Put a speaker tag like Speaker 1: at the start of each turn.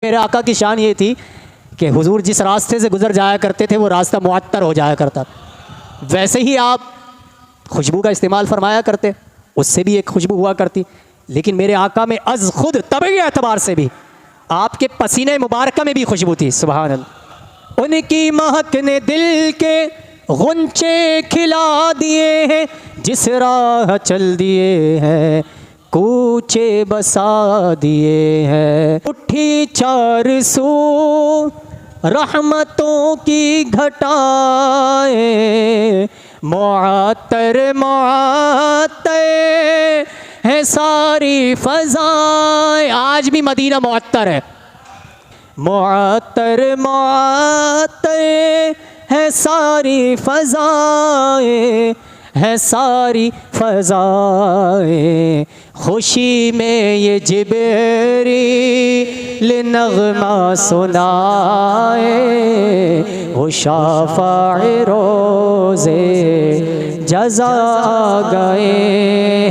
Speaker 1: मेरे आका की शान ये थी कि हुजूर जिस रास्ते से गुजर जाया करते थे वो रास्ता मुअत्तर हो जाया करता, वैसे ही आप खुशबू का इस्तेमाल फरमाया करते, उससे भी एक खुशबू हुआ करती। लेकिन मेरे आका में अज़ खुद तबई एतबार से भी आपके पसीने मुबारक में भी खुशबू थी। सुभान अल्लाह। उनकी महक ने दिल के गुंचे खिला दिए हैं, जिस राह चल दिए हैं कूचे बसा दिए हैं। उठी चार सू रहमतों की घटाएं, मुअत्तर मुअत्तर है सारी फ़ज़ाएं। आज भी मदीना मुअत्तर है, मुअत्तर मुअत्तर है सारी फ़ज़ाएं, है सारी फ़ज़ाएं। खुशी में ये जिब्रील नग़मा सुनाए, वो शाफ़ाए रोज़े जज़ा गए।